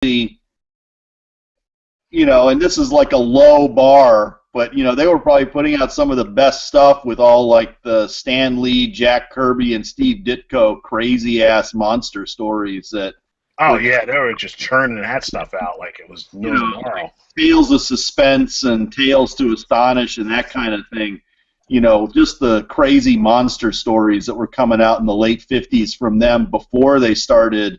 and this is like a low bar, but they were probably putting out some of the best stuff with all like the Stan Lee, Jack Kirby, and Steve Ditko crazy ass monster stories that. Oh yeah, they were just churning that stuff out like it was no tomorrow. Tales of Suspense and Tales to Astonish and that kind of thing. Just the crazy monster stories that were coming out in the late 50s from them before they started,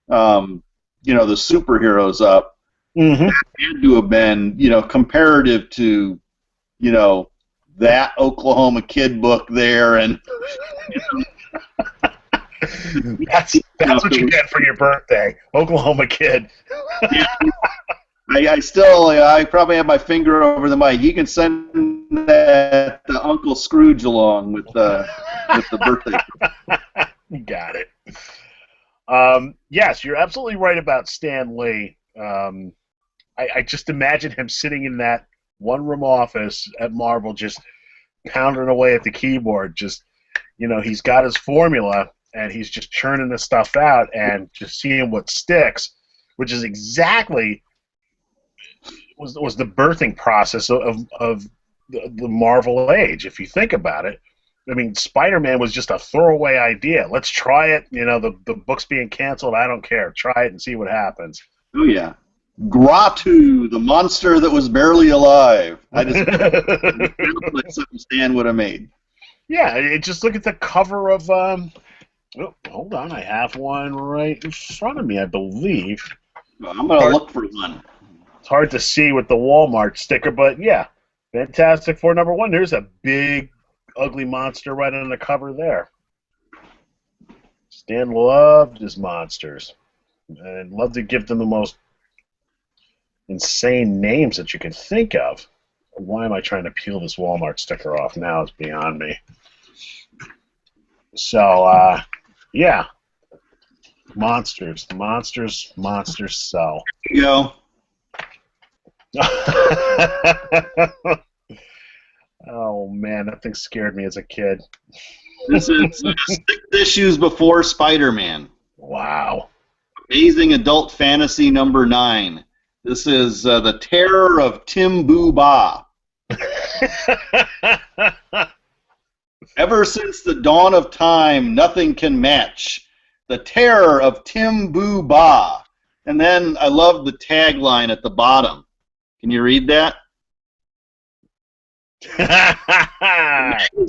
the superheroes up. Mm-hmm. That had to have been, comparative to, that Oklahoma Kid book there, and that's what you get for your birthday, Oklahoma Kid. Yeah. I probably have my finger over the mic. You can send that to Uncle Scrooge along with the birthday. You got it. Yes, you're absolutely right about Stan Lee. I just imagine him sitting in that one-room office at Marvel, just pounding away at the keyboard. Just, he's got his formula, and he's just churning the stuff out and just seeing what sticks, which is exactly was the birthing process of the Marvel age. If you think about it, I mean, Spider-Man was just a throwaway idea. Let's try it. The book's being canceled. I don't care. Try it and see what happens. Oh yeah. Gratu, the monster that was barely alive. I just like something Stan would have made. Yeah, just look at the cover of. Oh, hold on, I have one right in front of me, I believe. Well, I'm gonna look for one. It's hard to see with the Walmart sticker, but yeah, Fantastic Four #1. There's a big, ugly monster right on the cover there. Stan loved his monsters, and loved to give them the most insane names that you can think of. Why am I trying to peel this Walmart sticker off now? It's beyond me. So, yeah. Monsters sell. Here you go. Oh, man, that thing scared me as a kid. This is 6 issues before Spider-Man. Wow. Amazing Adult Fantasy #9. This is The Terror of Tim-Boo Ba. Ever since the dawn of time, nothing can match The Terror of Tim-Boo Ba. And then I love the tagline at the bottom. Can you read that?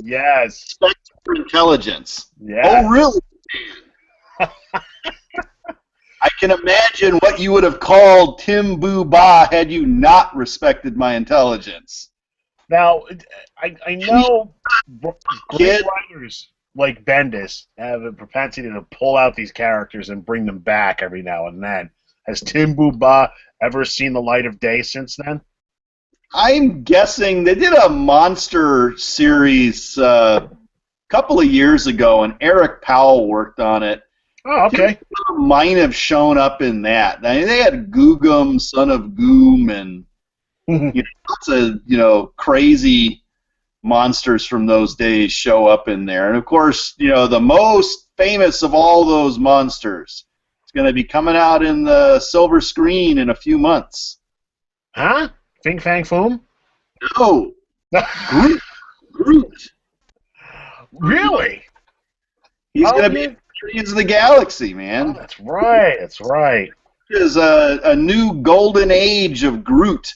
Yes. Respect for intelligence. Yes. Oh, really? I can imagine what you would have called Tim-Boo Ba had you not respected my intelligence. Now, I know great writers like Bendis have a propensity to pull out these characters and bring them back every now and then. Has Tim-Boo Ba ever seen the light of day since then? I'm guessing they did a monster series a couple of years ago, and Eric Powell worked on it. Oh, okay. Might have shown up in that. I mean, they had Googum, Son of Goom, and lots of crazy monsters from those days show up in there. And of course, the most famous of all those monsters is going to be coming out in the silver screen in a few months. Huh? Fing Fang Foom? No. Groot. Really? He's going to be in Guardians of the Galaxy, man. Oh, that's right. That's right. There's a new golden age of Groot.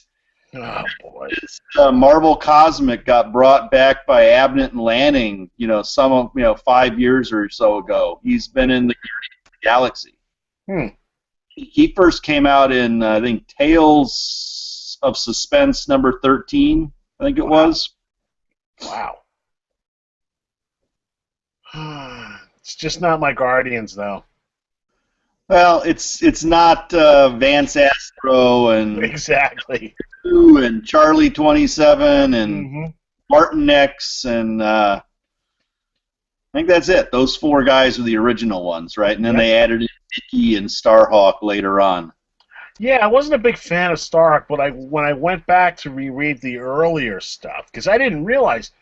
Oh, boy. This Marvel Cosmic got brought back by Abnett and Lanning, 5 years or so ago. He's been in the Guardians of the Galaxy. He first came out in, I think, Tales of Suspense #13, I think it was. Wow. It's just not my Guardians, though. Well, it's not Vance Astro and exactly and Charlie 27 and Martin X and I think that's it. Those 4 guys are the original ones, right? And then they added in Mickey and Starhawk later on. Yeah, I wasn't a big fan of Starhawk, but when I went back to reread the earlier stuff, because I didn't realize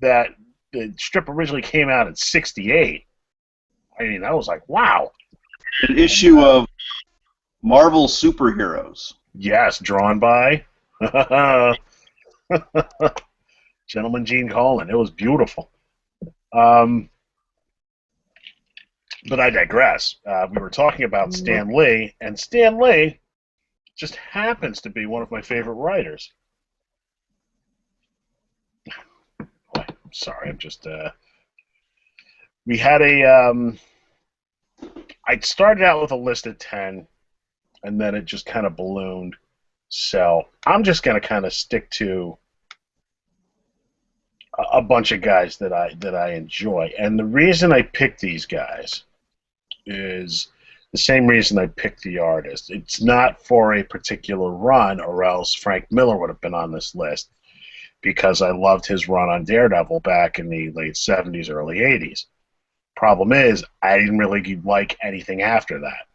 that the strip originally came out in '68. I mean, I was like, wow. An issue of Marvel Superheroes. Yes, drawn by Gentleman Gene Colan. It was beautiful. But I digress. We were talking about Stan Lee, and Stan Lee just happens to be one of my favorite writers. Boy, I'm sorry, I'm just... We had I started out with a list of 10, and then it just kind of ballooned. So I'm just going to kind of stick to a bunch of guys that I enjoy. And the reason I picked these guys is the same reason I picked the artist. It's not for a particular run, or else Frank Miller would have been on this list, because I loved his run on Daredevil back in the late 70s, early 80s. Problem is, I didn't really like anything after that.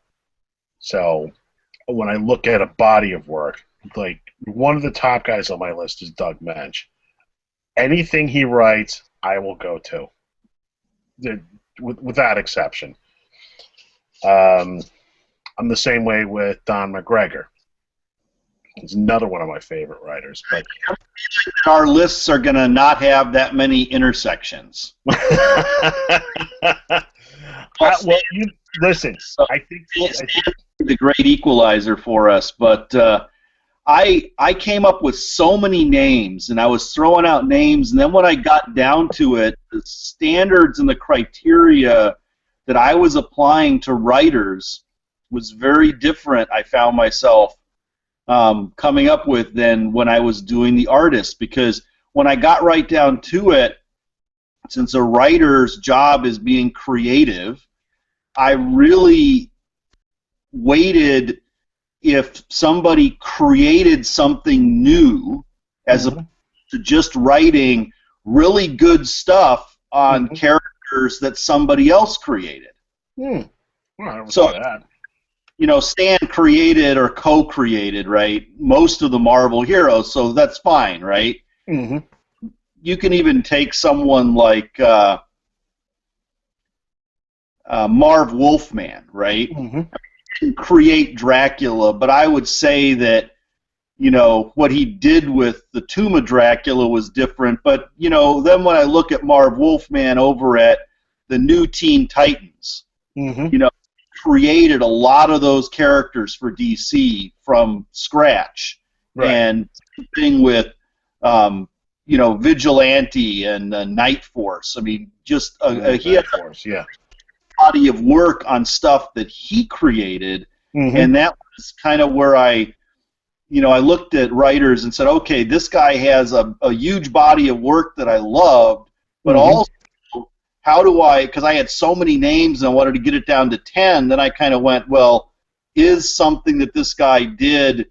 So when I look at a body of work, like, one of the top guys on my list is Doug Moench. Anything he writes, I will go to, without exception. I'm the same way with Don McGregor. He's another one of my favorite writers. But our lists are going to not have that many intersections. Listen, I think the great equalizer for us, but I came up with so many names, and I was throwing out names, and then when I got down to it, the standards and the criteria that I was applying to writers was very different, I found myself coming up with, than when I was doing the artist, because when I got right down to it, since a writer's job is being creative, I really waited if somebody created something new as opposed to just writing really good stuff on characters that somebody else created. Well, I never So, saw that. you know, Stan created or co-created, right, most of the Marvel heroes, so that's fine, right? Mm-hmm. You can even take someone like Marv Wolfman, right? Mm-hmm. Didn't create Dracula, but I would say that, you know, what he did with the Tomb of Dracula was different. But, you know, then when I look at Marv Wolfman over at the New Teen Titans, you know, created a lot of those characters for DC from scratch. Right. And thing with, you know, Vigilante and Night Force. I mean, just he had a body of work on stuff that he created, and that was kind of where I looked at writers and said, okay, this guy has a huge body of work that I loved, but also, how do I, because I had so many names and I wanted to get it down to 10, then I kind of went, well, is something that this guy did,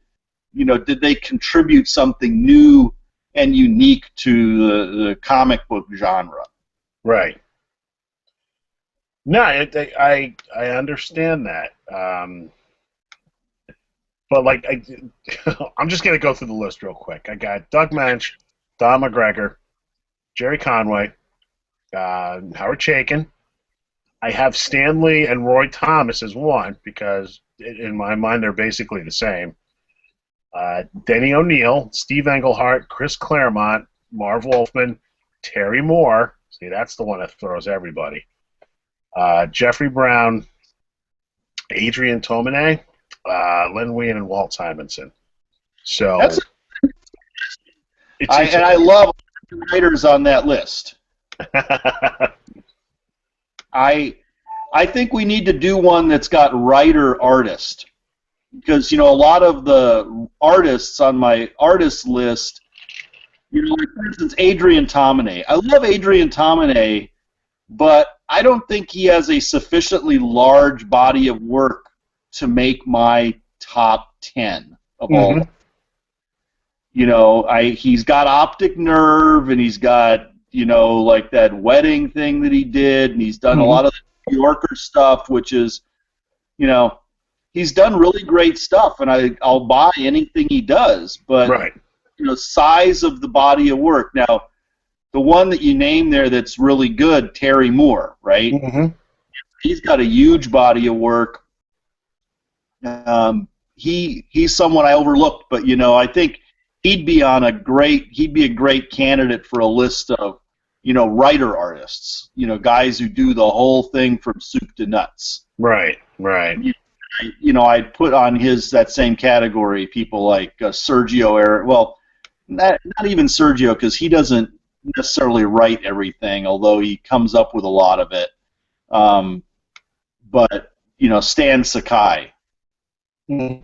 you know, did they contribute something new and unique to the comic book genre? Right. No, I understand that. But, like, I'm just going to go through the list real quick. I got Doug Moench, Don McGregor, Jerry Conway, Howard Chaykin. I have Stan Lee and Roy Thomas as one, because in my mind they're basically the same. Denny O'Neil, Steve Englehart, Chris Claremont, Marv Wolfman, Terry Moore. See, that's the one that throws everybody. Jeffrey Brown, Adrian Tomine, Len Wein, and Walt Simonson. So I love writers on that list. I think we need to do one that's got writer-artist, because, you know, a lot of the artists on my artist list, you know, like, for instance, Adrian Tomine. I love Adrian Tomine, but I don't think he has a sufficiently large body of work to make my top 10 of all. You know, he's got Optic Nerve, and he's got, you know, like that wedding thing that he did, and he's done a lot of the New Yorker stuff, which is, you know, he's done really great stuff, and I'll buy anything he does, but, you know, size of the body of work. Now, the one that you named there that's really good, Terry Moore, right? He's got a huge body of work. He's someone I overlooked, but I think he'd be a great candidate for a list of writer artists, guys who do the whole thing from soup to nuts. Right. I'd put on that same category people like Sergio Eric. Well, not even Sergio, because he doesn't necessarily write everything, although he comes up with a lot of it. But Stan Sakai, who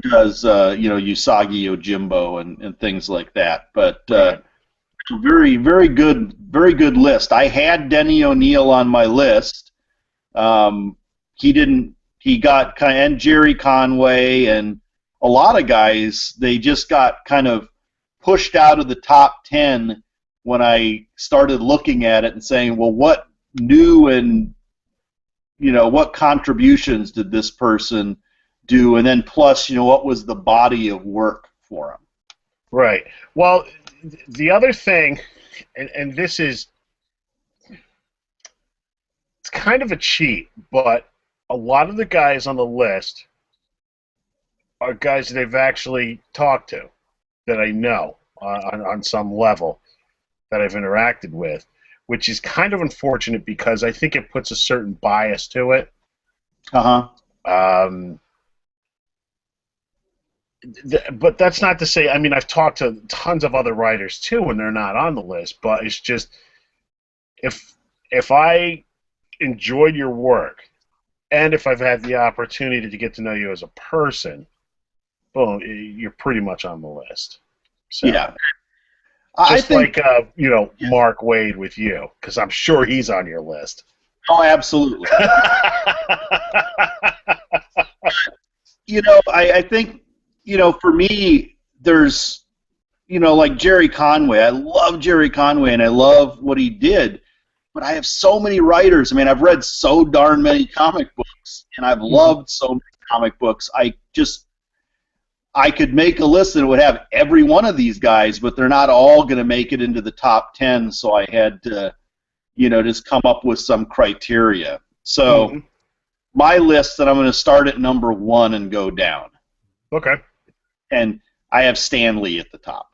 does Usagi Yojimbo and things like that. But very, very good list. I had Denny O'Neil on my list. He didn't. He got and Jerry Conway and a lot of guys. They just got kind of pushed out of the top 10 when I started looking at it and saying, well, what new and what contributions did this person do, and then plus what was the body of work for him. Right. Well, the other thing, and this is, it's kind of a cheat, but a lot of the guys on the list are guys that I've actually talked to, that I know on some level, that I've interacted with, which is kind of unfortunate because I think it puts a certain bias to it. But that's not to say, I mean, I've talked to tons of other writers too, and they're not on the list, but it's just, if I enjoyed your work, and if I've had the opportunity to get to know you as a person, boom, you're pretty much on the list. So, yeah. I think, Mark Waid with you, because I'm sure he's on your list. Oh, absolutely. I think, for me, there's, like Jerry Conway. I love Jerry Conway, and I love what he did. But I have so many writers. I mean, I've read so darn many comic books, and I've loved so many comic books. I could make a list that would have every one of these guys, but they're not all going to make it into the top 10, so I had to, just come up with some criteria. So my list, that I'm going to start at number 1 and go down. Okay. And I have Stan Lee at the top.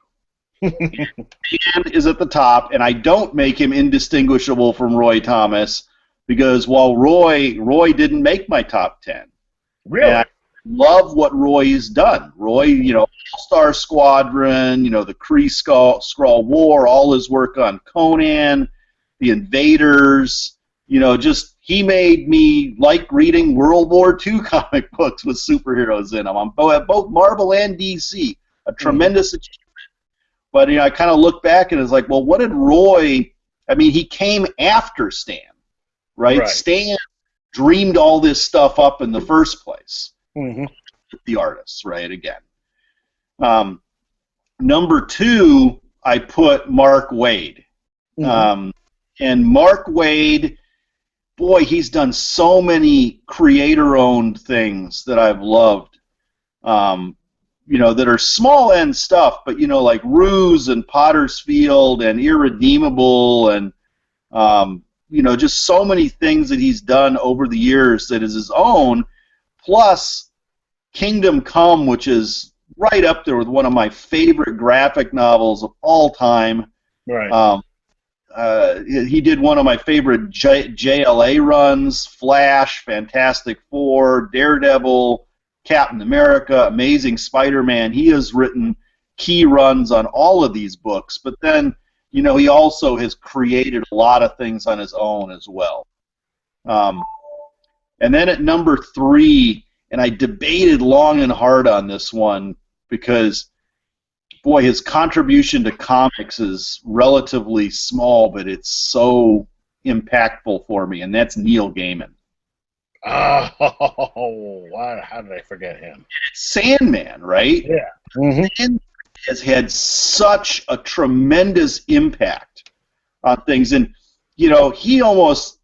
Stan is at the top, and I don't make him indistinguishable from Roy Thomas, because while Roy didn't make my top 10. Really? And I love what Roy has done. Roy, All-Star Squadron, the Kree Skrull War, all his work on Conan, The Invaders, he made me like reading World War II comic books with superheroes in them on both Marvel and DC. A tremendous achievement. But I kind of look back and it's like, well, what did Roy? I mean, he came after Stan, right? Stan dreamed all this stuff up in the first place. The artists, right? Again, number 2, I put Mark Waid, and Mark Waid, boy, he's done so many creator-owned things that I've loved. That are small end stuff, but like Ruse and Potter's Field and Irredeemable and just so many things that he's done over the years that is his own, plus Kingdom Come, which is right up there with one of my favorite graphic novels of all time. Right. He did one of my favorite JLA runs, Flash, Fantastic Four, Daredevil, Captain America, Amazing Spider-Man. He has written key runs on all of these books, but then, he also has created a lot of things on his own as well. And then at number 3, and I debated long and hard on this one because, boy, his contribution to comics is relatively small, but it's so impactful for me, and that's Neil Gaiman. Oh, how did I forget him? Sandman, right? Yeah. Sandman has had such a tremendous impact on things, and he almost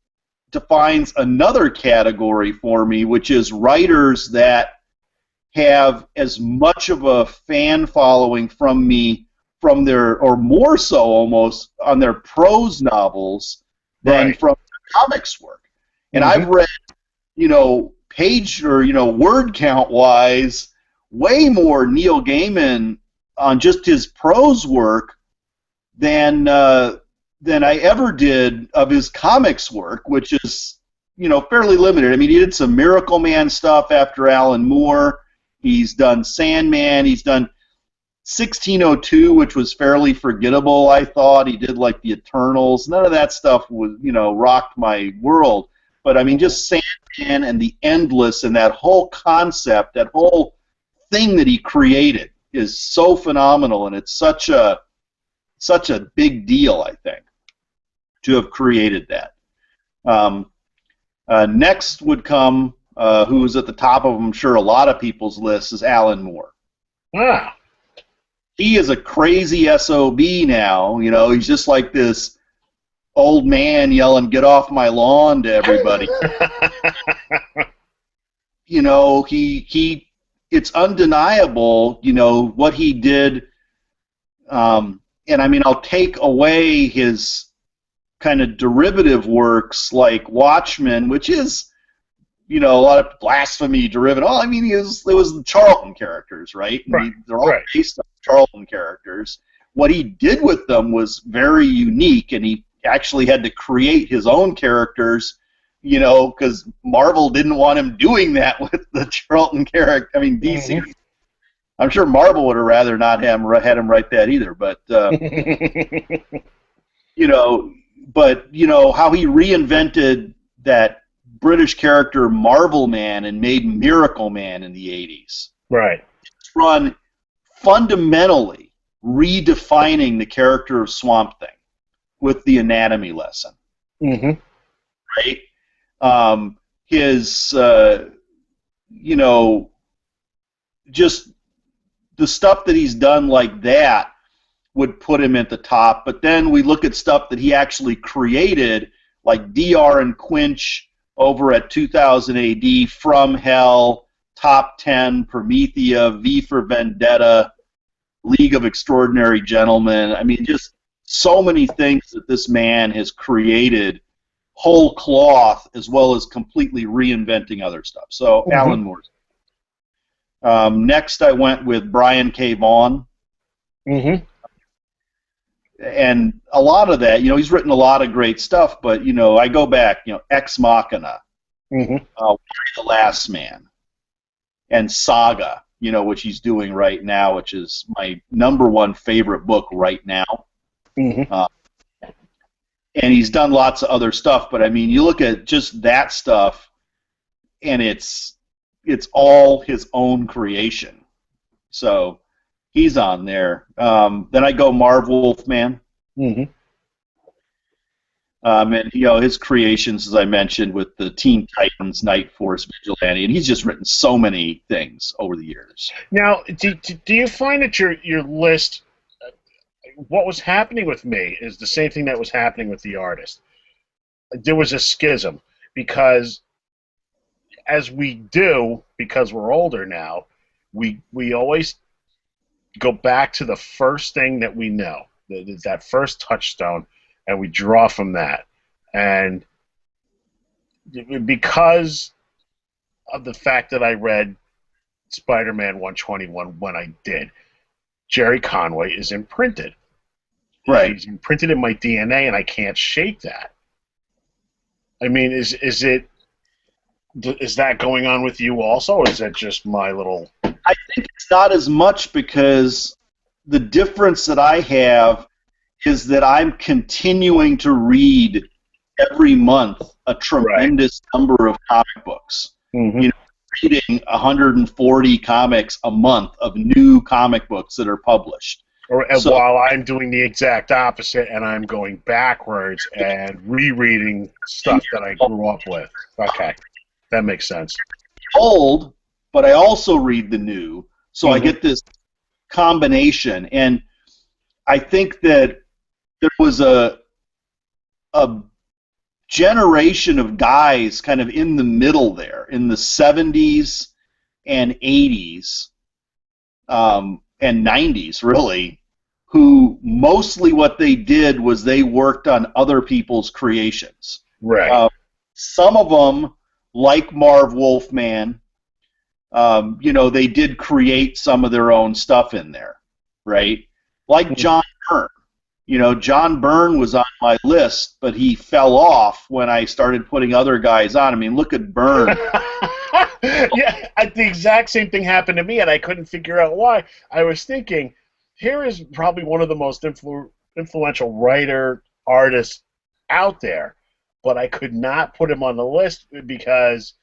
defines another category for me, which is writers that have as much of a fan following from me, from their, or more so almost, on their prose novels than from their comics work. And I've read page or word count wise, way more Neil Gaiman on just his prose work than I ever did of his comics work, which is fairly limited. I mean, he did some Miracle Man stuff after Alan Moore. He's done Sandman. He's done 1602, which was fairly forgettable, I thought. He did like the Eternals. None of that stuff was, rocked my world. But I mean, just Sandman and the Endless and that whole concept, that whole thing that he created is so phenomenal, and it's such a big deal, I think, to have created that. Next would come, who's at the top of, I'm sure, a lot of people's lists, is Alan Moore. Wow. He is a crazy SOB now. He's just like this old man yelling, "Get off my lawn" to everybody. It's undeniable, what he did. And I mean, I'll take away his kind of derivative works like Watchmen, which is, a lot of blasphemy derivative. Oh, I mean, it was the Charlton characters, right? Right. They're all based on Charlton characters. What he did with them was very unique, and he actually had to create his own characters, because Marvel didn't want him doing that with the Charlton character. I mean, DC. Mm-hmm. I'm sure Marvel would have rather not had him write that either, but how he reinvented that British character Marvel Man and made Miracle Man in the 80s. Right. It's run fundamentally redefining the character of Swamp Thing with the anatomy lesson. Mm-hmm. Right? His, just the stuff that he's done like that would put him at the top. But then we look at stuff that he actually created, like DR and Quinch over at 2000 AD, From Hell, Top 10, Promethea, V for Vendetta, League of Extraordinary Gentlemen. I mean, just so many things that this man has created whole cloth, as well as completely reinventing other stuff. So, mm-hmm. Alan Moore. Next, I went with Brian K. Vaughan. Mm-hmm. And a lot of that, he's written a lot of great stuff, but, I go back, Ex Machina, mm-hmm. The Last Man, and Saga, which he's doing right now, which is my #1 favorite book right now. Mm-hmm. And he's done lots of other stuff, but I mean, you look at just that stuff, and it's all his own creation. So he's on there. Then I go Marv Wolfman. Mm-hmm. And his creations, as I mentioned, with the Teen Titans, Night Force, Vigilante, and he's just written so many things over the years. Now, do you find that your list, what was happening with me is the same thing that was happening with the artist? There was a schism, because as we do, because we're older now, we always go back to the first thing that we know, that first touchstone, and we draw from that. And because of the fact that I read Spider-Man 121 when I did, Jerry Conway is imprinted. Right. He's imprinted in my DNA, and I can't shake that. I mean, is that going on with you also, or is that just my little... I think it's not as much, because the difference that I have is that I'm continuing to read every month a tremendous number of comic books. Mm-hmm. Reading 140 comics a month of new comic books that are published. While I'm doing the exact opposite, and I'm going backwards and rereading stuff that I grew up with. Okay, that makes sense. Old, but I also read the new, so I get this combination. And I think that there was a generation of guys kind of in the middle there, in the 70s and 80s and 90s, really, who mostly what they did was they worked on other people's creations. Right. Some of them like Marv Wolfman, they did create some of their own stuff in there, right? Like John Byrne. John Byrne was on my list, but he fell off when I started putting other guys on. I mean, look at Byrne. Yeah, the exact same thing happened to me, and I couldn't figure out why. I was thinking, here is probably one of the most influential artists out there, but I could not put him on the list because,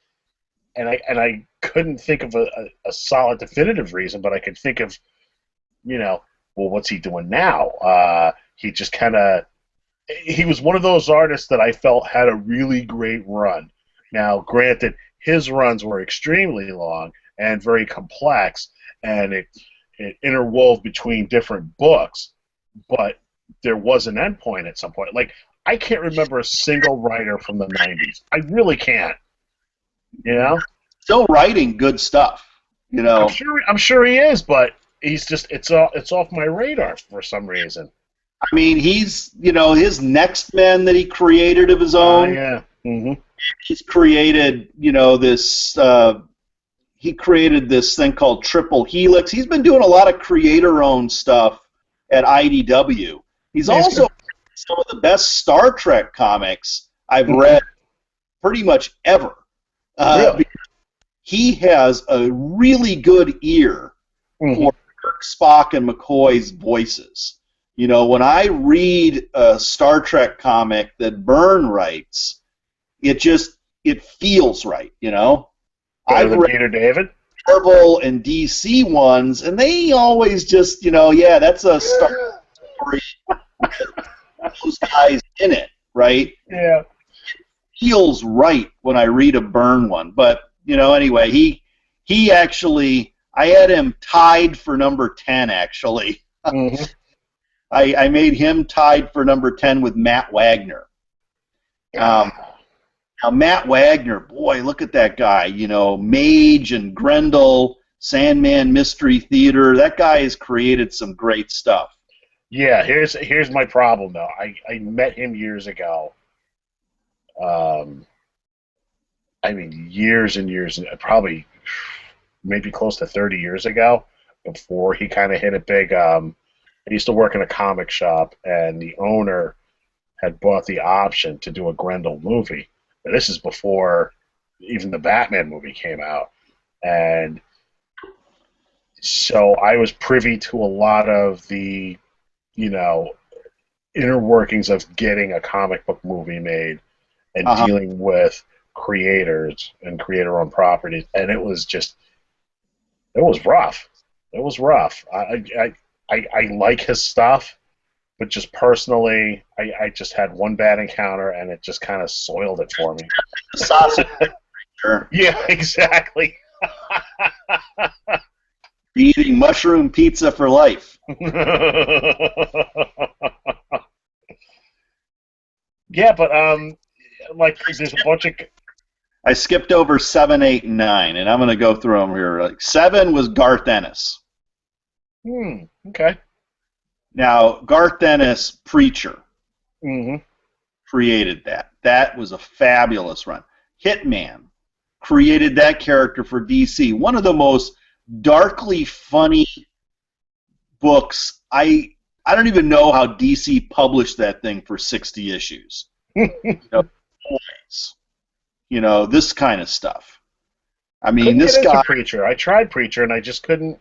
and I couldn't think of a solid definitive reason, but I could think of, well, what's he doing now? He just he was one of those artists that I felt had a really great run. Now, granted, his runs were extremely long and very complex, and it interwove between different books, but there was an endpoint at some point. Like, I can't remember a single writer from the 90s. I really can't. Still writing good stuff. I'm sure he is, but he's just it's off my radar for some reason. I mean, he's his Next Men that he created of his own. Yeah. Mm-hmm. He's created this. He created this thing called Triple Helix. He's been doing a lot of creator-owned stuff at IDW. He's also some of the best Star Trek comics I've read pretty much ever. Really? He has a really good ear for Kirk, Spock, and McCoy's voices. When I read a Star Trek comic that Byrne writes, it feels right. I've read Peter David, Marvel and DC ones, and they always just, that's a Star story. Those guys in it, right? Yeah. Feels right when I read a Byrne one, but anyway, he actually, I had him tied for number 10 actually. Mm-hmm. I made him tied for number 10 with Matt Wagner. Now Matt Wagner, boy, look at that guy. Mage and Grendel, Sandman Mystery Theater. That guy has created some great stuff. Yeah, here's my problem though. I met him years ago. Years and years, probably maybe close to 30 years ago, before he kind of hit it big. I used to work in a comic shop, and the owner had bought the option to do a Grendel movie. Now, this is before even the Batman movie came out. And so I was privy to a lot of the, inner workings of getting a comic book movie made and dealing with creators and creator-owned properties. And it was rough. It was rough. I like his stuff, but just personally, I just had one bad encounter, and it just kind of soiled it for me. Sausage. Sure. Yeah, exactly. Eating mushroom pizza for life. Yeah, but there's a bunch of. I skipped over 7, 8, and 9, and I'm going to go through them here. 7 was Garth Ennis. Okay. Now, Garth Ennis, Preacher, created that. That was a fabulous run. Hitman created that character for DC. One of the most darkly funny books. I don't even know how DC published that thing for 60 issues. This kind of stuff. I mean, this guy. Preacher. I tried Preacher, and I just didn't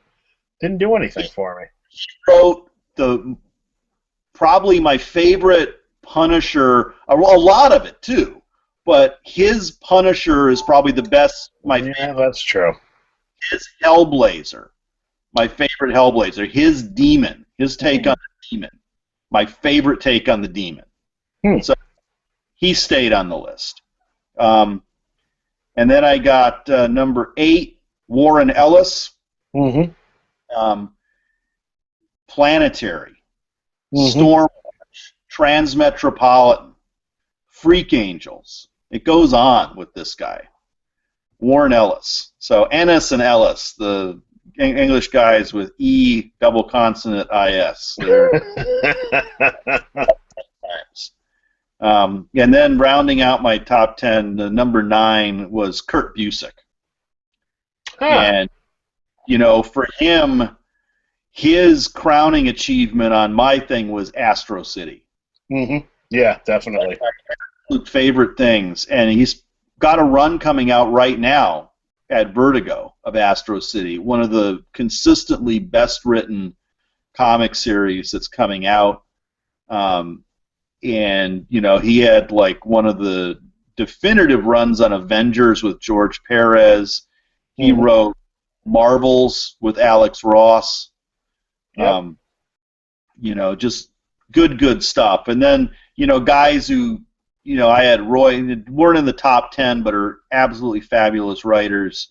do anything for me. He wrote probably my favorite Punisher, a lot of it too, but his Punisher is probably the best. Yeah, that's true. His Hellblazer, my favorite Hellblazer. His Demon, his take on the Demon, my favorite take on the Demon. So he stayed on the list. And then I got number 8, Warren Ellis. Planetary, Stormwatch, Transmetropolitan, Freak Angels. It goes on with this guy, Warren Ellis. So Ennis and Ellis, the English guys with E double consonant IS. And then rounding out my top 10, the number 9 was Kurt Busiek. Huh. And, you know, for him, his crowning achievement on my thing was Astro City. Mm-hmm. Yeah, definitely. Favorite things. And he's got a run coming out right now at Vertigo of Astro City, one of the consistently best-written comic series that's coming out. And, you know, he had, like, one of the definitive runs on Avengers with George Perez. He wrote Marvels with Alex Ross. Yep. You know, just good stuff. And then, you know, guys who, you know, I had Roy, weren't in the top 10, but are absolutely fabulous writers.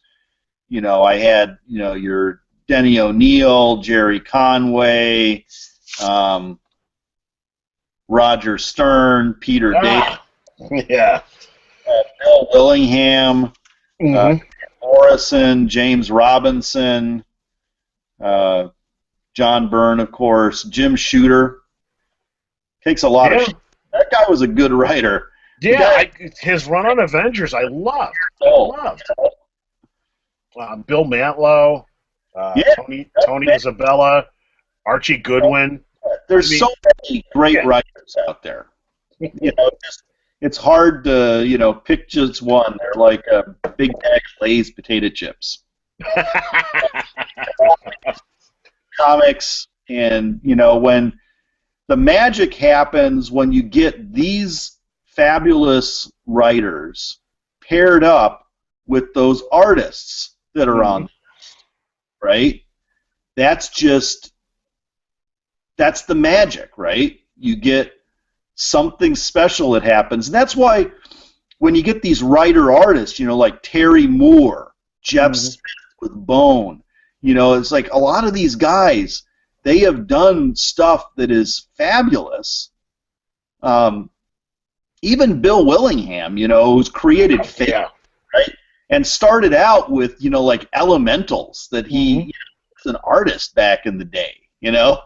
You know, I had, you know, your Denny O'Neil, Jerry Conway, Roger Stern, Peter Davis, Yeah. Bill Willingham, Morrison, James Robinson, John Byrne, of course, Jim Shooter. Takes a lot of shit. That guy was a good writer. Yeah, his run on Avengers, I loved. Bill Mantlo, Tony Isabella, Archie Goodwin. There's so many great writers out there. You know, it's hard to, you know, pick just one. They're like a big bag of Lay's potato chips. Comics, and, you know, when the magic happens when you get these fabulous writers paired up with those artists that are on the list, right? That's the magic, right? You get something special that happens. And that's why when you get these writer-artists, you know, like Terry Moore, Jeff Smith with Bone, you know, it's like a lot of these guys, they have done stuff that is fabulous. Even Bill Willingham, you know, who's created Fate, right? And started out with, you know, like Elementals, that he you know, was an artist back in the day, you know?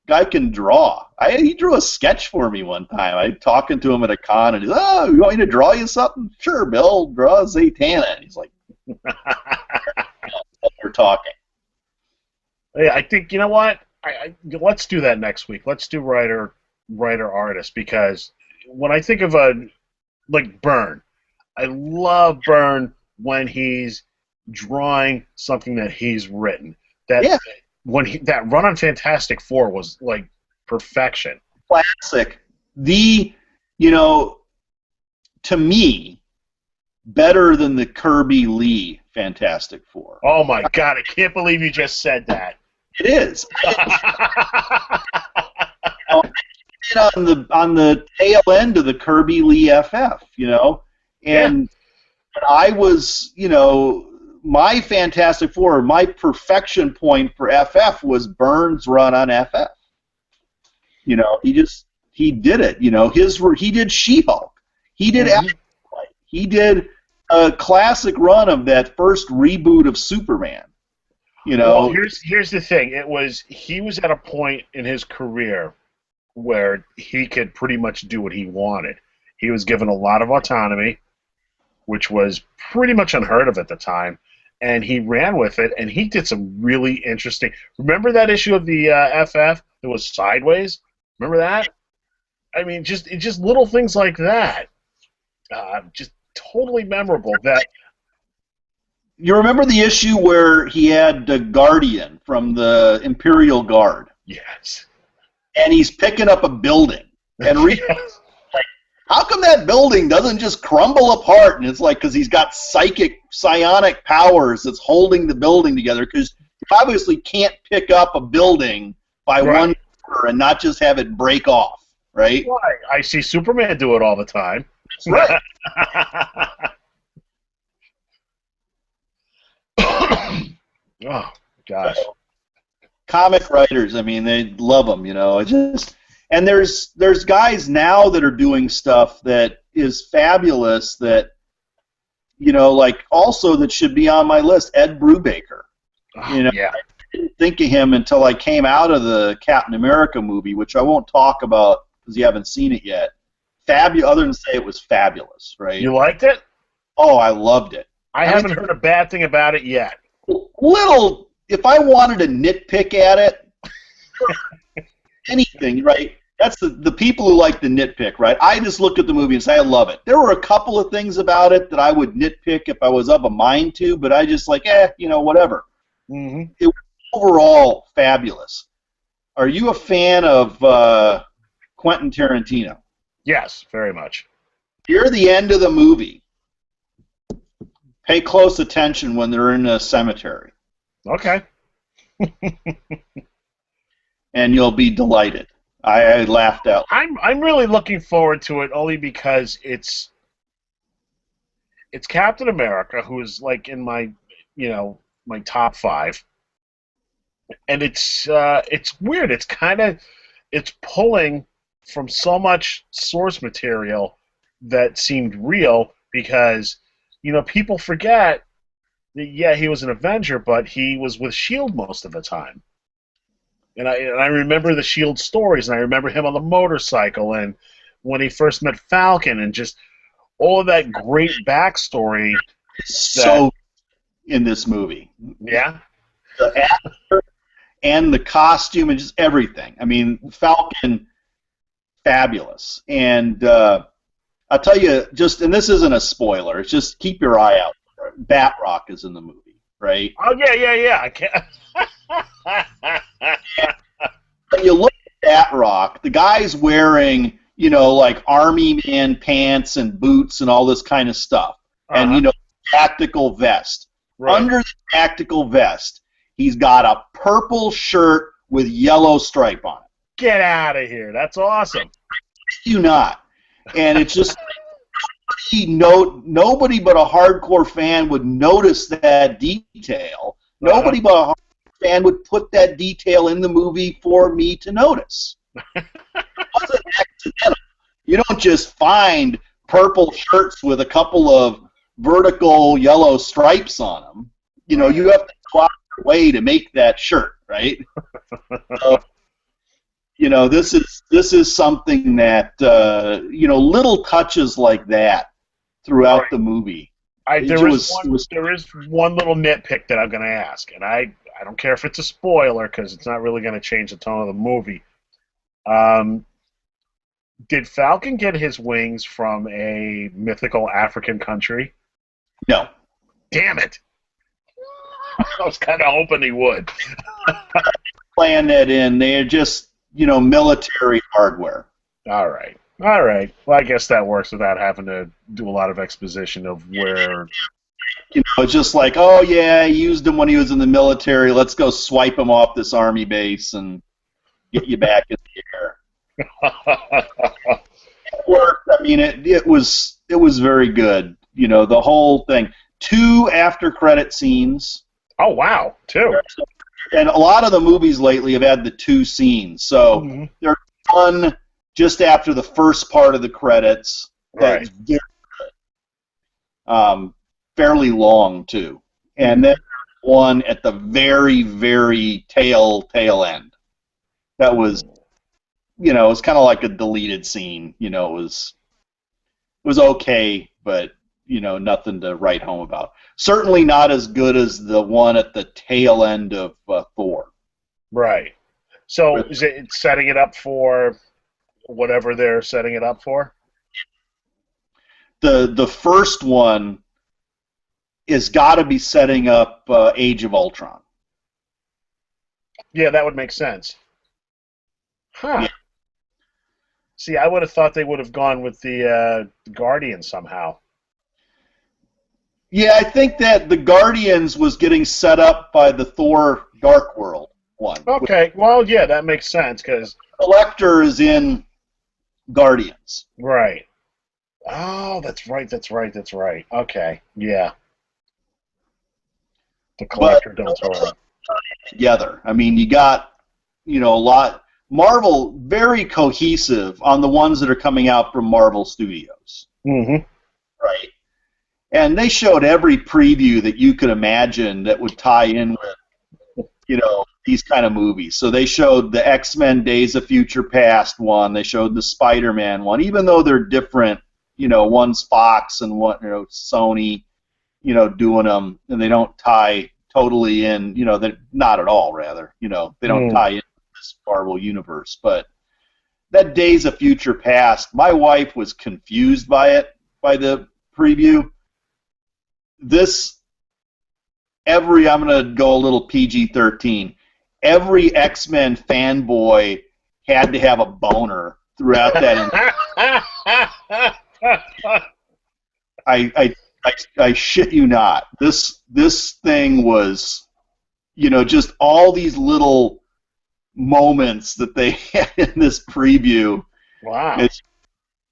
Guy can draw. He drew a sketch for me one time. I was talking to him at a con, and he's, "Oh, you want me to draw you something?" "Sure, Bill, draw Zatanna." And he's like, we're talking. Yeah, I think, you know what? Let's do that next week. Let's do writer artist, because when I think of like Byrne, I love Byrne when he's drawing something that he's written. That run on Fantastic Four was like perfection. Classic. You know, to me, better than the Kirby Lee Fantastic Four. Oh my God! I can't believe you just said that. It is. on the tail end of the Kirby Lee FF, you know, and I was, you know, my Fantastic Four, my perfection point for FF was Byrne's run on FF. You know, he did it. You know, he did She-Hulk. He did Afterlife. He did a classic run of that first reboot of Superman. You know, well, here's the thing. He was at a point in his career where he could pretty much do what he wanted. He was given a lot of autonomy, which was pretty much unheard of at the time, and he ran with it, and he did some really interesting. Remember that issue of the FF that was Sideways? Remember that? I mean, just little things like that, just totally memorable. That you remember the issue where he had the Guardian from the Imperial Guard? Yes. And he's picking up a building, and like, how come that building doesn't just crumble apart? And it's like, because he's got psionic powers that's holding the building together, because you obviously can't pick up a building by one quarter and not just have it break off, right? Well, I see Superman do it all the time. Right. Oh, gosh. So, comic writers, I mean, they love them, you know. And there's guys now that are doing stuff that is fabulous that, you know, like also that should be on my list. Ed Brubaker. You know, I didn't think of him until I came out of the Captain America movie, which I won't talk about because you haven't seen it yet. Other than say it was fabulous, right? You liked it? Oh, I loved it. I haven't heard a bad thing about it yet. Little, if I wanted to nitpick at it, anything, right? That's the people who like to nitpick, right? I just look at the movie and say I love it. There were a couple of things about it that I would nitpick if I was of a mind to, but I just like, whatever. Mm-hmm. It was overall fabulous. Are you a fan of Quentin Tarantino? Yes, very much. Near the end of the movie, pay close attention when they're in a cemetery. Okay. And you'll be delighted. I laughed out. I'm really looking forward to it only because it's Captain America, who is like in my my top 5, and it's weird. It's pulling from so much source material that seemed real because people forget that he was an Avenger, but he was with SHIELD most of the time. And I remember the SHIELD stories, and I remember him on the motorcycle, and when he first met Falcon, and just all of that great backstory. So in this movie. Yeah. The actor and the costume and just everything. I mean, Falcon, fabulous. And I'll tell you, and this isn't a spoiler, it's just keep your eye out for it. Batroc is in the movie, right? Oh, yeah. I can't. When you look at Batroc, the guy's wearing, like army man pants and boots and all this kind of stuff. Uh-huh. And, tactical vest. Right. Under the tactical vest, he's got a purple shirt with yellow stripe on it. Get out of here. That's awesome. You not. And it's just nobody but a hardcore fan would notice that detail. Uh-huh. Nobody but a hardcore fan would put that detail in the movie for me to notice. It wasn't accidental. You don't just find purple shirts with a couple of vertical yellow stripes on them. You have to go out your way to make that shirt, right? So, this is something that little touches like that throughout the movie. There is one little nitpick that I'm going to ask, and I don't care if it's a spoiler because it's not really going to change the tone of the movie. Did Falcon get his wings from a mythical African country? No. Damn it! I was kind of hoping he would. Playing that in, they're just military hardware. All right. Well, I guess that works without having to do a lot of exposition of where. It's just like, oh yeah, he used him when he was in the military. Let's go swipe him off this army base and get you back in the air. It worked. I mean, it was very good. The whole thing. 2 after-credit scenes. Oh wow, 2. And a lot of the movies lately have had the 2 scenes. So there's one just after the first part of the credits. That's very good. Fairly long too. And then one at the very, very tail end. That was, it was kind of like a deleted scene. It was okay, but nothing to write home about. Certainly not as good as the one at the tail end of Thor. Right. So is it setting it up for whatever they're setting it up for? The first one is got to be setting up Age of Ultron. Yeah, that would make sense. Huh. Yeah. See, I would have thought they would have gone with the Guardian somehow. Yeah, I think that the Guardians was getting set up by the Thor Dark World one. Okay, well, yeah, that makes sense because Collector is in Guardians. Right. Oh, that's right. Okay, yeah. The Collector Del Toro. Together. I mean, you got, a lot. Marvel, very cohesive on the ones that are coming out from Marvel Studios. Mm-hmm. Right. And they showed every preview that you could imagine that would tie in with, these kind of movies. So they showed the X-Men Days of Future Past one. They showed the Spider-Man one, even though they're different. One's Fox and one, Sony, doing them, and they don't tie totally in. They're not at all. Rather, they don't tie in this Marvel universe. But that Days of Future Past, my wife was confused by it, by the preview. I'm going to go a little PG-13. Every X-Men fanboy had to have a boner throughout that. I shit you not. This thing was, just all these little moments that they had in this preview. Wow.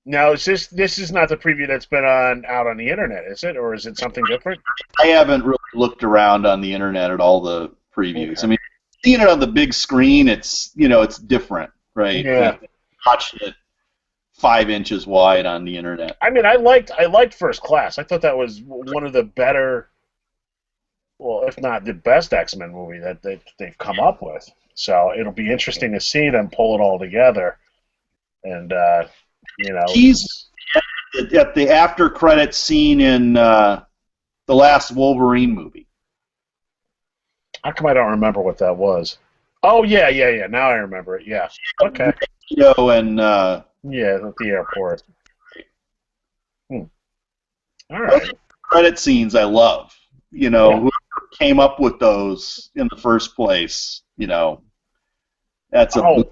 Now, this is not the preview that's been out on the internet, is it, or is it something different? I haven't really looked around on the internet at all the previews. Okay. I mean, seeing it on the big screen, it's it's different, right? Yeah. Watching it 5 inches wide on the internet. I mean, I liked First Class. I thought that was one of the better, well, if not the best X-Men movie that they've come up with. So it'll be interesting to see them pull it all together, and he's at the after credit scene in the last Wolverine movie. How come I don't remember what that was? Oh yeah. Now I remember it. Yeah. Okay. And yeah, at the airport. All right. Those credit scenes I love. Whoever came up with those in the first place. That's a.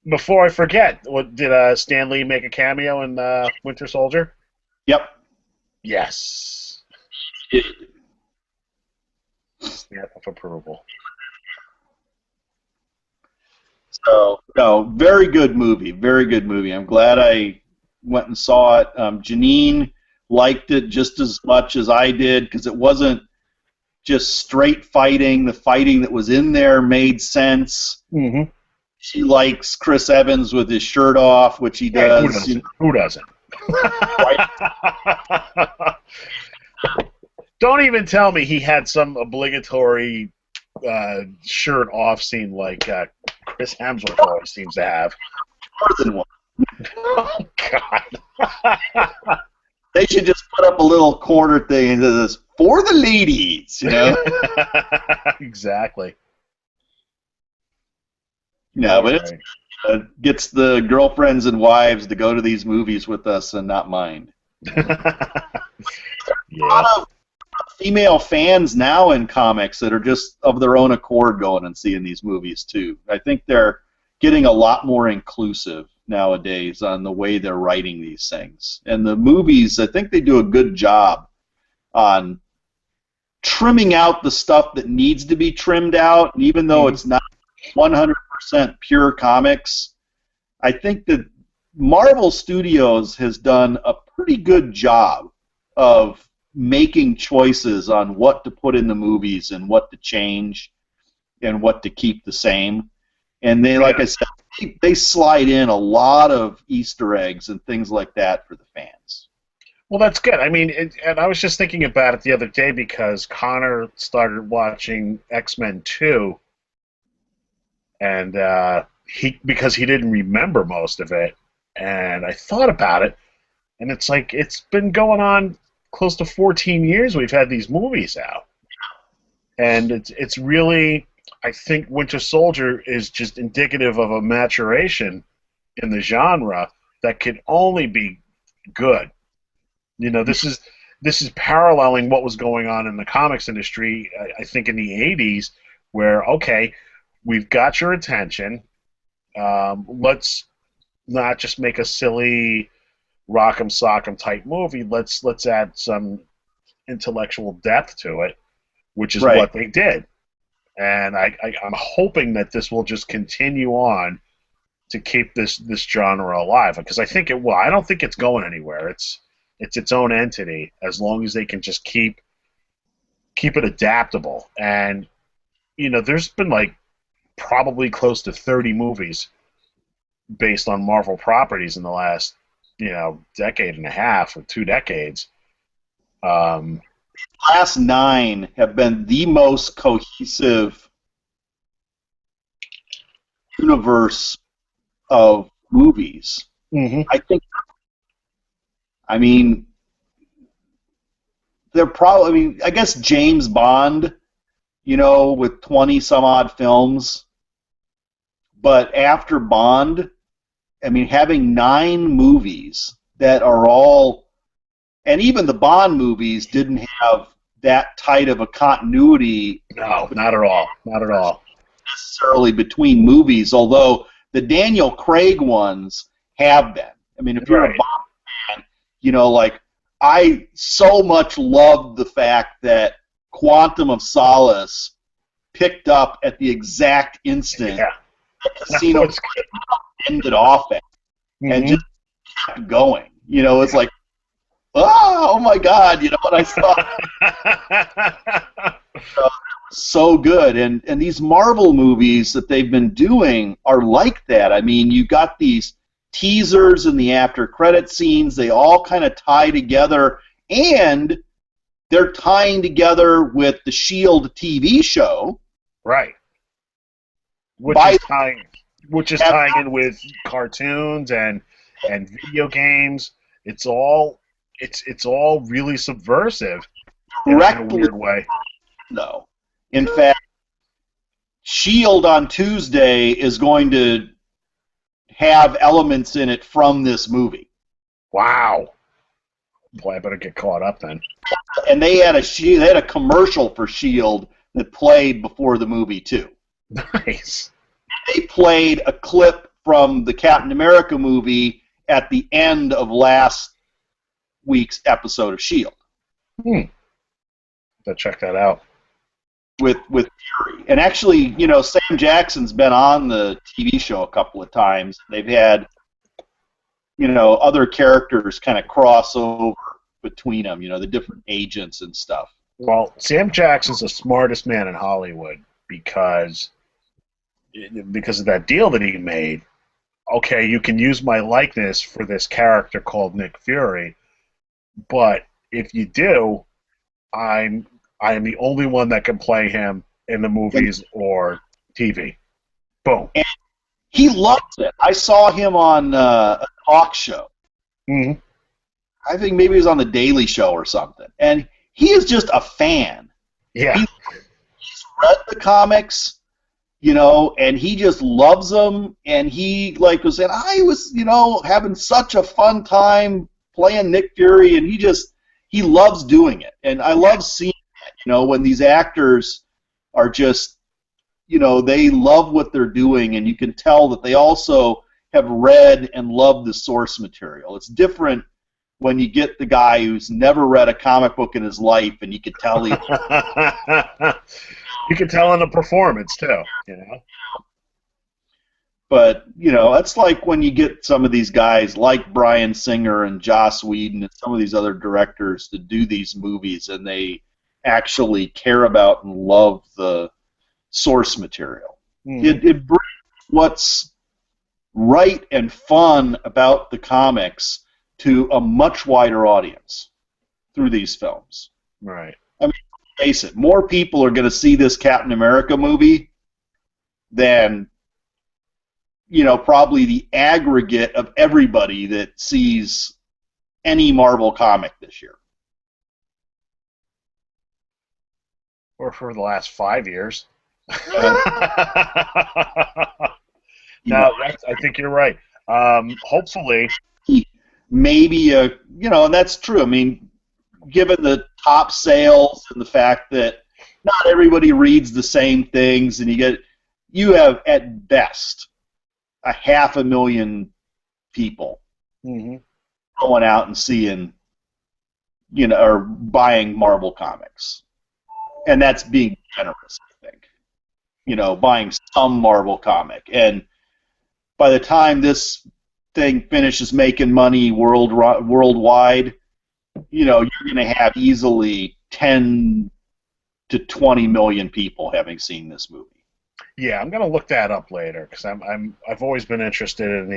Before I forget, did Stan Lee make a cameo in Winter Soldier? Yep. Yes. Stamp of approval. So, no, very good movie. Very good movie. I'm glad I went and saw it. Janine liked it just as much as I did because it wasn't just straight fighting. The fighting that was in there made sense. Mm-hmm. She likes Chris Evans with his shirt off, which he does. Who doesn't? Don't even tell me he had some obligatory shirt off scene like Chris Hemsworth always seems to have. More than one. Oh, God. They should just put up a little corner thing into this for the ladies, Exactly. No, but it gets the girlfriends and wives to go to these movies with us and not mind. Yeah. A lot of female fans now in comics that are just of their own accord going and seeing these movies too. I think they're getting a lot more inclusive nowadays on the way they're writing these things. And the movies, I think they do a good job on trimming out the stuff that needs to be trimmed out, and even though it's not 100% pure comics, I think that Marvel Studios has done a pretty good job of making choices on what to put in the movies and what to change and what to keep the same. And they, like I said, they slide in a lot of Easter eggs and things like that for the fans. Well, that's good. I mean, and I was just thinking about it the other day because Connor started watching X-Men 2, and because he didn't remember most of it, and I thought about it, and it's like it's been going on close to 14 years we've had these movies out, and it's really, I think Winter Soldier is just indicative of a maturation in the genre that can only be good. This is paralleling what was going on in the comics industry, I think, in the 80s, where, okay, we've got your attention, let's not just make a silly rock'em sock'em type movie, let's add some intellectual depth to it, which is what they did. And I'm hoping that this will just continue on to keep this genre alive, because I think it will. I don't think it's going anywhere. It's its own entity as long as they can just keep it adaptable. And there's been like probably close to 30 movies based on Marvel properties in the last decade and a half or 2 decades. Last 9 have been the most cohesive universe of movies. Mm-hmm. I mean, they're probably. I mean, I guess James Bond, with 20 some odd films. But after Bond, I mean, having 9 movies that are all, and even the Bond movies didn't have that tight of a continuity. No, not at all. Not at all. Necessarily between movies, although the Daniel Craig ones have been. I mean, if you're a Bond fan, like, I so much loved the fact that Quantum of Solace picked up at the exact instant the Casino ended off at, and just kept going. It's like, oh my God, what I saw. So good, and these Marvel movies that they've been doing are like that. I mean, you got these teasers and the after credit scenes, they all kind of tie together, and they're tying together with the S.H.I.E.L.D. TV show. Right. Which is tying in with cartoons and video games. It's all really subversive in a weird way. No. In fact, S.H.I.E.L.D. on Tuesday is going to have elements in it from this movie. Wow. Boy, I better get caught up then. And they had a commercial for S.H.I.E.L.D. that played before the movie too. Nice. They played a clip from the Captain America movie at the end of last week's episode of S.H.I.E.L.D. Check that out. With Fury. And actually, Sam Jackson's been on the TV show a couple of times. They've had, other characters kind of cross over between them, the different agents and stuff. Well, Sam Jackson's the smartest man in Hollywood because of that deal that he made. Okay, you can use my likeness for this character called Nick Fury, but if you do, I am the only one that can play him in the movies or TV. Boom. And he loves it. I saw him on a talk show. Mm-hmm. I think maybe he was on the Daily Show or something. And he is just a fan. Yeah. He's read the comics, and he just loves them. And he was saying, I was, having such a fun time playing Nick Fury, and he loves doing it. And I love seeing that, when these actors are just, they love what they're doing, and you can tell that they also have read and love the source material. It's different when you get the guy who's never read a comic book in his life, and you can tell he... You can tell in the performance, too, But, it's like when you get some of these guys like Bryan Singer and Joss Whedon and some of these other directors to do these movies, and they actually care about and love the source material. It brings what's right and fun about the comics to a much wider audience through these films. Right. I mean, face it, more people are going to see this Captain America movie than, probably the aggregate of everybody that sees any Marvel comic this year. Or for the last 5 years. No, I think you're right. Hopefully, maybe and that's true. I mean, given the top sales and the fact that not everybody reads the same things, and you have at best 500,000 people going out and seeing, or buying Marvel comics, and that's being generous, I think. Buying some Marvel comic, and by the time this thing finishes making money worldwide, you're going to have easily 10 to 20 million people having seen this movie. Yeah, I'm going to look that up later because I've always been interested in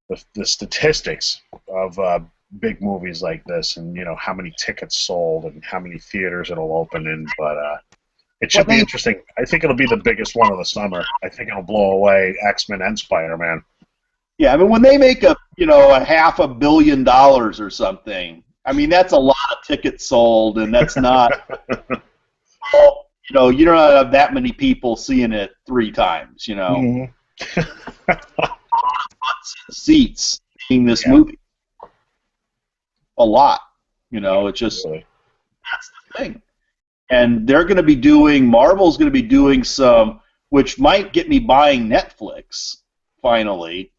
the statistics of big movies like this, and how many tickets sold and how many theaters it'll open in. But It should be interesting. I think it'll be the biggest one of the summer. I think it'll blow away X-Men and Spider-Man. Yeah, I mean, when they make a $500 million or something, I mean, that's a lot of tickets sold, and that's not, you don't have that many people seeing it 3 times, seats seeing this movie. A lot, it's just, that's the thing. And they're going to be Marvel's going to be doing some, which might get me buying Netflix, finally,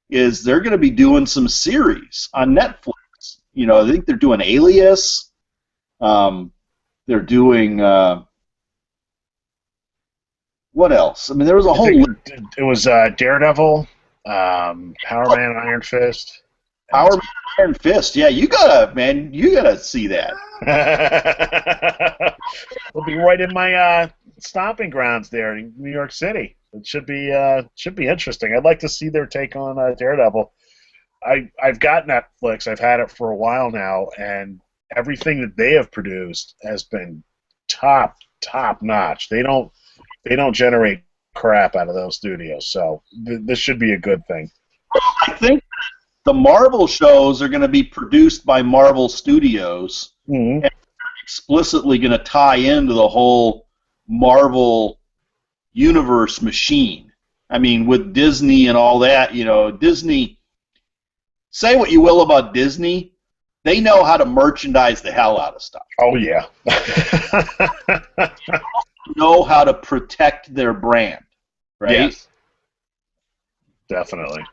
is they're going to be doing some series on Netflix. I think they're doing Alias. They're doing what else? I mean, there was a whole. It was Daredevil, Power Man, Iron Fist. Power Man, Iron Fist. Yeah, you gotta see that. It'll be right in my stomping grounds there in New York City. It should be interesting. I'd like to see their take on Daredevil. I've got Netflix. I've had it for a while now, and everything that they have produced has been top notch. They don't generate crap out of those studios, so this should be a good thing. I think the Marvel shows are going to be produced by Marvel Studios, and they're explicitly going to tie into the whole Marvel universe machine. I mean, with Disney and all that, Disney, say what you will about Disney, they know how to merchandise the hell out of stuff. Oh, yeah. Know how to protect their brand, right? Yes. Definitely.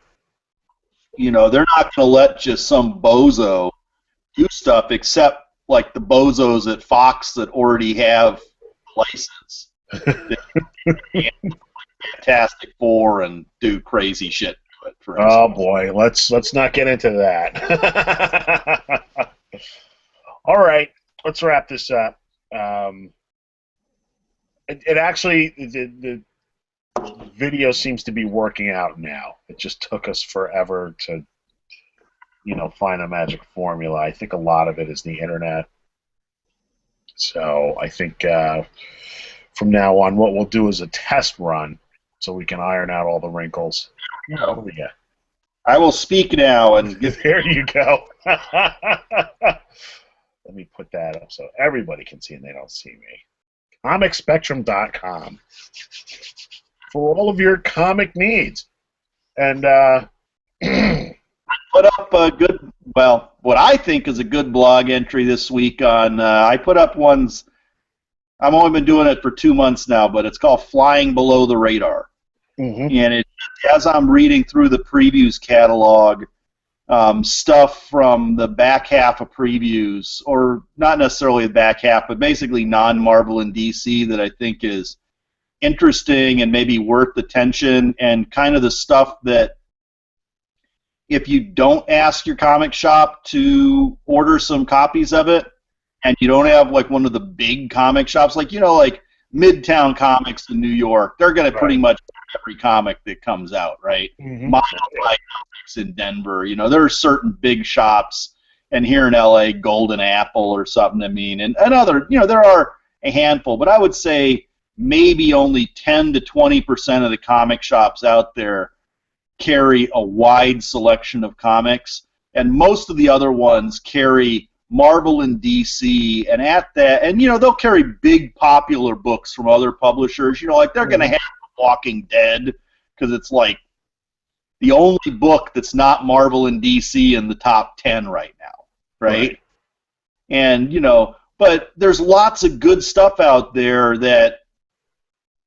They're not going to let just some bozo do stuff, except like the bozos at Fox that already have a license. Fantastic Four and do crazy shit to it. For instance. Oh boy, let's not get into that. All right, let's wrap this up. It actually the video seems to be working out now. It just took us forever to find a magic formula. I think a lot of it is the internet. So I think from now on, what we'll do is a test run so we can iron out all the wrinkles. Oh, yeah. I will speak now and get. There you go. Let me put that up so everybody can see and they don't see me. ComicSpectrum.com for all of your comic needs. And put up a good, what I think is a good blog entry this week on, I put up ones, I've only been doing it for 2 months now, but it's called Flying Below the Radar. And as I'm reading through the previews catalog, stuff from the back half of previews, or not necessarily the back half, but basically non-Marvel and DC that I think is interesting and maybe worth attention, and kind of the stuff that if you don't ask your comic shop to order some copies of it, and you don't have like one of the big comic shops, like like Midtown Comics in New York, they're going to pretty much every comic that comes out, right? Model Comics in Denver, there are certain big shops, and here in LA, Golden Apple or something. I mean, and other, there are a handful, but I would say maybe only 10 to 20% of the comic shops out there carry a wide selection of comics, and most of the other ones carry Marvel and DC, and at that, and they'll carry big popular books from other publishers. Like they're going to have Walking Dead because it's like the only book that's not Marvel and DC in the top 10 right now, right? And but there's lots of good stuff out there that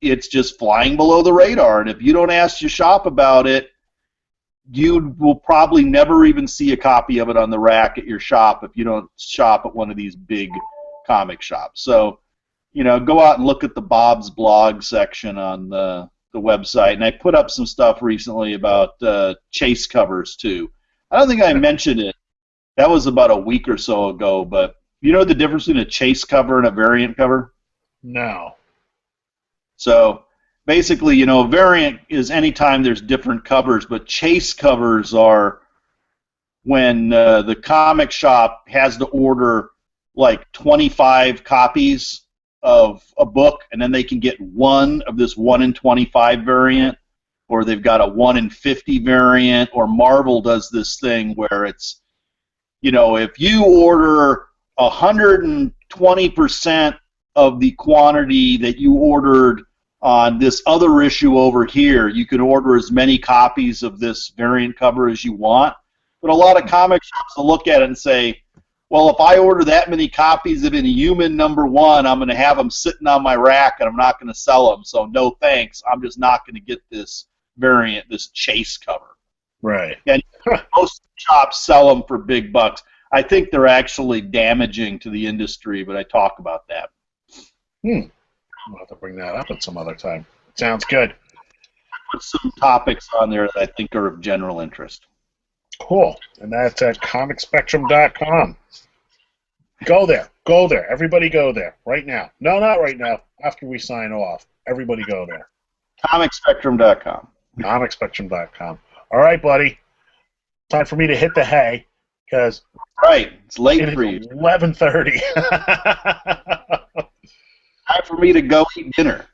it's just flying below the radar, and if you don't ask your shop about it, you will probably never even see a copy of it on the rack at your shop if you don't shop at one of these big comic shops. So, go out and look at the Bob's blog section on the website, and I put up some stuff recently about chase covers too. I don't think I mentioned it. That was about a week or so ago, but you know the difference between a chase cover and a variant cover? No. So basically, a variant is anytime there's different covers, but chase covers are when the comic shop has to order like 25 copies of a book, and then they can get one of this 1 in 25 variant, or they've got a 1 in 50 variant, or Marvel does this thing where it's, if you order 120% of the quantity that you ordered on this other issue over here, you can order as many copies of this variant cover as you want. But a lot of comic shops will look at it and say, well, if I order that many copies of Inhuman #1, I'm going to have them sitting on my rack and I'm not going to sell them. So no thanks. I'm just not going to get this variant, this chase cover. Right. And most shops sell them for big bucks. I think they're actually damaging to the industry, but I talk about that. I'll have to bring that up at some other time. Sounds good. Put some topics on there that I think are of general interest. Cool. And that's at comicspectrum.com. Go there. Go there. Everybody go there. Right now. No, not right now. After we sign off. Everybody go there. comicspectrum.com. comicspectrum.com. All right, buddy. Time for me to hit the hay, because right, it's late for you. 11:30. Time for me to go eat dinner.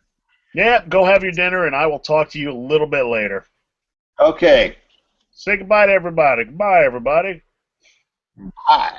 Yeah, go have your dinner, and I will talk to you a little bit later. Okay. Say goodbye to everybody. Goodbye, everybody. Bye.